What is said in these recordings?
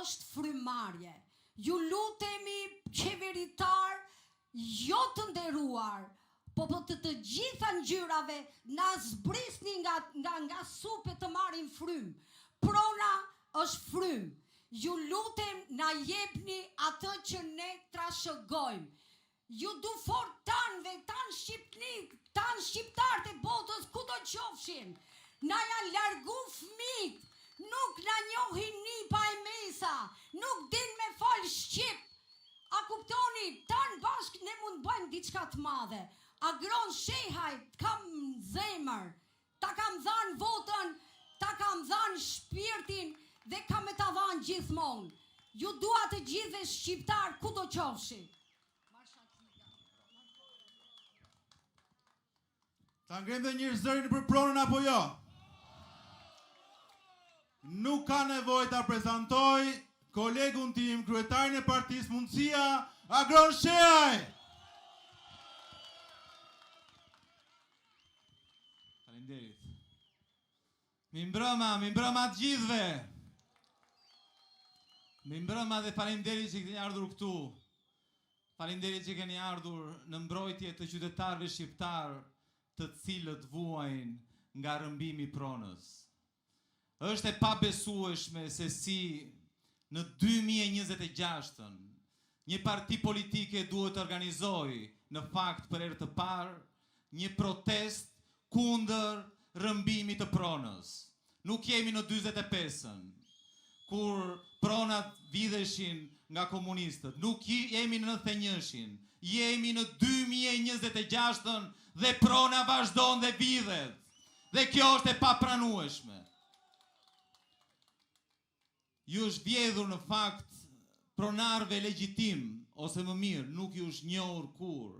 është frymarrje. Ju lutemi qeveritar, jo të nderuar, po të gjitha ngjyrave na zbrisni nga supe të marrin frym. Prona është frym. Ju lutem na jepni atë që ne trashëgojmë. Ju du fort tanëve, tanë shqipnik, tanë shqiptarët e botës, ku do qofshin. Na janë largu fëmijët, nuk na njohin nipa e mesa, nuk din me fal shqip. A kuptoni, tanë bashkë ne mund bëjmë diçka të madhe. Agron Shehaj, kam zemër, ta kam dhanë votën, ta kam dhanë shpirtin dhe kam e ta dhanë gjithmonë. Ju dua të gjithë shqiptar ku do qofshin. Ta ngrenë dhe njërë zërin për pronën apo jo? Nuk ka nevojë ta prezantoj kolegun tim, kryetarin e partisë Mundësia, Agron Shehaj. Faleminderit. Mi mbrëma të gjithëve. Mi mbrëma dhe faleminderit që keni ardhur këtu. Faleminderit që keni ardhur në mbrojtje të qytetarëve shqiptar, të cilët vuajnë nga rrëmbimi i pronës. Është e pabesueshme se si në 2026 një parti politike duhet të organizojë në fakt për herë të parë një protest kundër rrëmbimit të pronës. Nuk jemi në 45-ën, kur pronat vidheshin nga komunistët. Nuk jemi në 91-shin, jemi në 2026-ën dhe prona vazhdon dhe vidhet. Dhe kjo është e papranueshme. Ju është vjedhur në fakt pronarve legjitim, ose më mirë, nuk ju është njohur kur.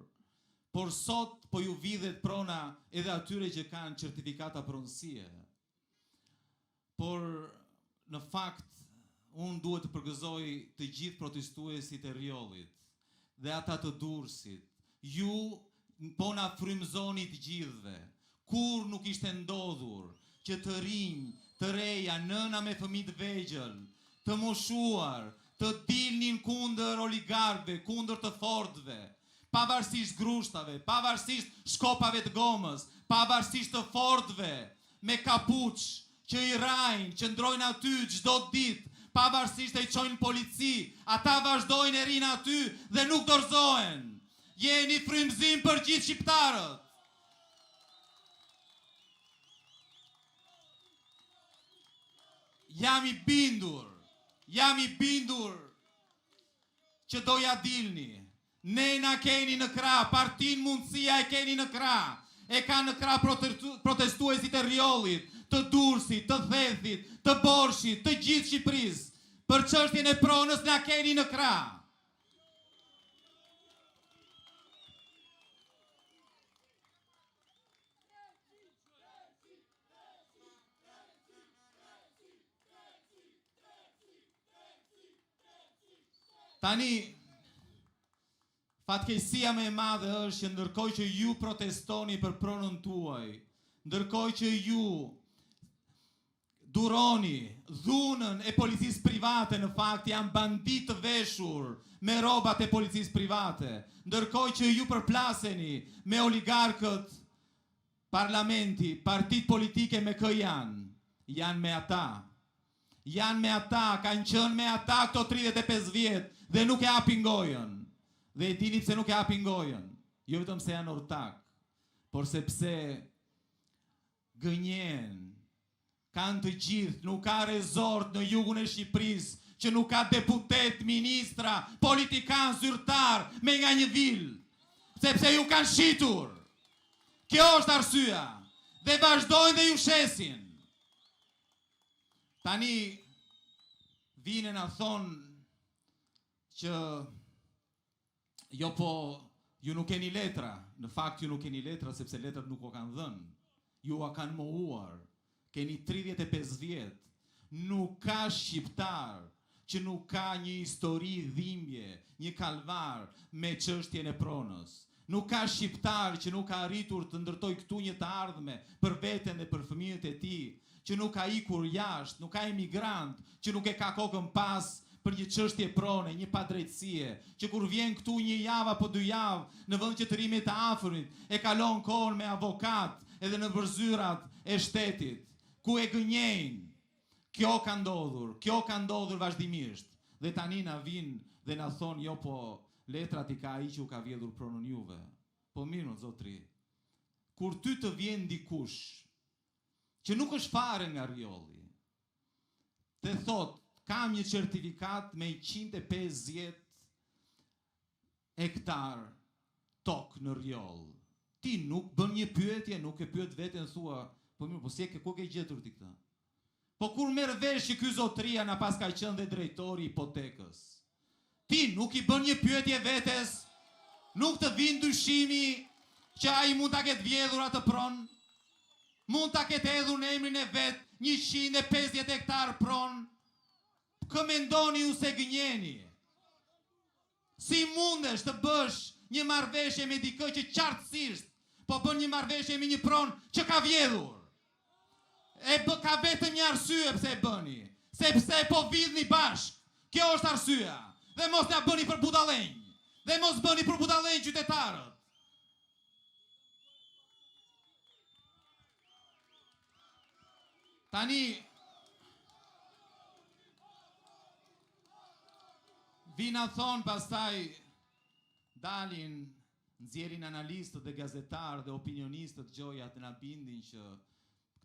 Por sot po ju vidhet prona edhe atyre që kanë certifikata pronësie. Por në fakt unë duhet të përgëzoj të gjithë protestuesit e Rjollit dhe ata të Durrësit. Ju po na frymëzoni të gjithëve. Kur nuk ishte ndodhur që të rinj, të reja, nëna me fëmijë të vegjël, të moshuar, të dilnin kundër oligarkëve, kundër të fortëve, pavarësisht grushtave, pavarësisht shkopave të gomës, pavarësisht të fortëve me kapuç që i rajnë, që ndrojnë aty çdo ditë, pavarësisht e i çojnë polici, ata vazhdojnë e rinë aty dhe nuk dorëzohen. Jeni frymëzim për gjithë shqiptarët. Jam i bindur që do ja dilni. Ne na keni në krah, partin Mundësia e keni në krah. E ka në krah protestuesit e Rjollit, të Durrësit, të Thethit, të Borshit, të gjithë Shqipërisë. Për çështjen e pronës na keni në krah. Tani, fatkeqësia më e madhe është që ndërkohë që ju protestoni për pronën tuaj, ndërkohë që ju duroni dhunën e policisë private, në fakt janë bandit të veshur me rrobat e policisë private, ndërkohë që ju përplaseni me oligarkët, parlamenti, partit politike me kë janë me ata. Janë me ata, kanë qenë me ata këto 35 vjet dhe nuk e hapin gojën. Dhe e dini pse nuk e hapin gojën. Jo vetëm se janë ortak, por sepse gënjen, kanë të gjithë, nuk ka rezort në jugun e Shqipërisë që nuk ka deputet, ministra, politikan, zyrtar me nga një vilë, sepse ju kanë shitur. Kjo është arsyeja. Dhe vazhdojnë dhe ju shesin. Tani vine na thonë që jo po ju nuk keni letra. Në fakt ju nuk keni letra sepse letrat nuk o kanë dhënë. Ju a kanë mohuar. Keni 35 vjet. Nuk ka shqiptar që nuk ka një histori dhimbje, një kalvar me çështjen e pronës. Nuk ka shqiptar që nuk ka arritur të ndërtoj këtu një të ardhme për veten dhe për fëmijët e tij, që nuk ka ikur jashtë, nuk ka emigrant që nuk e ka kokën pas për një çështje prone, një padrejtësie, që kur vjen këtu një javë apo 2 javë në vend që të rrimit të afërit, e kalon kohën me avokat edhe në vërzyrat e shtetit, ku e gënjejnë. Kjo ka ndodhur vazhdimisht. Dhe tani na vinë dhe na thonë, jo po letrat i ka ai që u ka vjedhur pronën juve. Po mirë, zotri, kur ty të vjen dikush që nuk është fare nga Rjolli, të thot, kam një certifikat me 150 hektar tokë në Rjoll. Ti nuk bën një pyetje, nuk e pyet veten, thua, po mirë, po si ku ke gjetur ti këtë? Po kur merr vesh që ky zotria na pas ka qenë dhe drejtori i hipotekës. Ti nuk i bën një pyetje vetes, nuk të vin dyshimi që ai mund ta ketë vjedhur atë pronë, mund ta ketë hedhur në emrin e vet 150 hektar pronë. Kë mendoni ju se gënjeni? Si mundesh të bësh një marrëveshje me dikë që qartësisht po bën një marrëveshje me një pronë që ka vjedhur? Ka vetëm një arsye pse e bëni, sepse po vidhni bashk. Kjo është arsyeja. Dhe mos na bëni për budallënj. Dhe mos bëni për budallënj qytetarët. Tani vina thonë pastaj dalin, nxjerrin analistët dhe gazetarë dhe opinionistët gjoja të na bindin që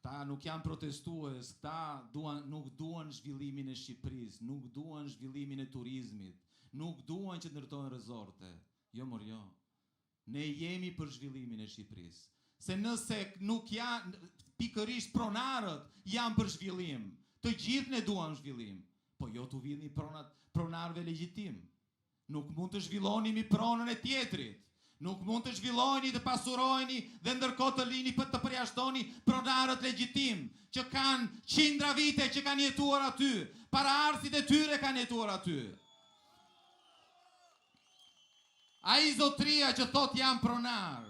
këta nuk janë protestues, këta nuk duan zhvillimin e Shqipërisë, nuk duan zhvillimin e turizmit, nuk duan që të ndërtojnë rezorte. Jo, mor, jo. Ne jemi për zhvillimin e Shqipërisë. Se nëse nuk janë, pikërisht pronarët janë për zhvillim, të gjithë ne duan zhvillim, po jo t'u vini pronarëve legjitim. Nuk mund të zhvilloni mi pronën e tjetrit. Nuk mund të zhvillojni, të pasurojni dhe ndërkohë të lini për të përjashtoni pronarët legjitim, që kanë qindra vite që kanë jetuar aty, paraardhësit e tyre kanë jetuar aty. Ai zotria që thot jam pronar,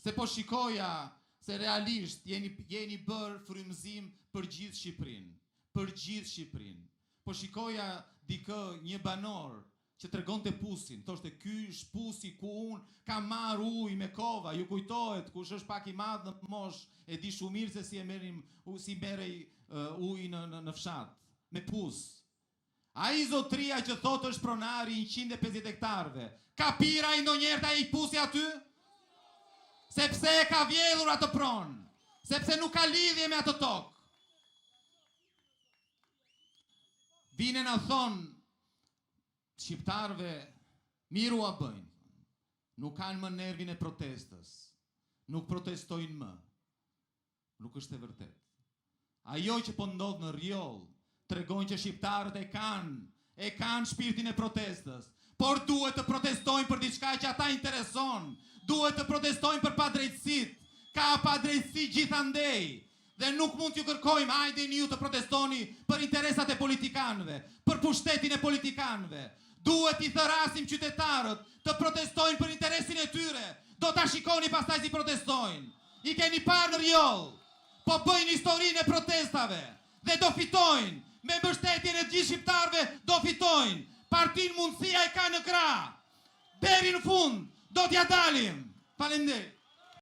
se po shikoja se realisht jeni bërë frymëzim për gjithë Shqipërinë, për gjithë Shqipërinë. Po shikoja dikë një banor që tregonte pusin, thoshte ky është pusi ku unë kam marr ujë me kova, ju kujtohet, kush është pak i madh në mosh, e di shumë mirë se si merrej ujë në fshat, me pus. Ai zotria që thotë është pronari 150 hektarëve, ka pira i ndonjëherë ai pusi aty? Sepse e ka vjedhur atë pronë, sepse nuk ka lidhje me atë tokë. Vine na thonë shqiptarëve, miru a bëjnë, nuk kanë më nervin e protestës, nuk protestojnë më. Nuk është e vërtet. Ajo që po ndodh në Rjoll tregon që shqiptarët e kanë shpirtin e protestës, por duhet të protestojnë për diçka që ata intereson, duhet të protestojnë për padrejtësitë, ka padrejtësi gjithandej. Dhe nuk mund t'ju kërkojmë, hajdeni ju të protestoni për interesat e politikanëve, për pushtetin e politikanëve. Duhet i thërasim qytetarët të protestojnë për interesin e tyre. Do ta shikoni pastaj si protestojnë. I keni parë në Rjoll, po bëjnë historinë e protestave dhe do fitojnë. Me mbështetjen e gjithë shqiptarëve do fitojnë. Partin mundësia e ka në krah. Deri në fund do t'ja dalim. Faleminderit.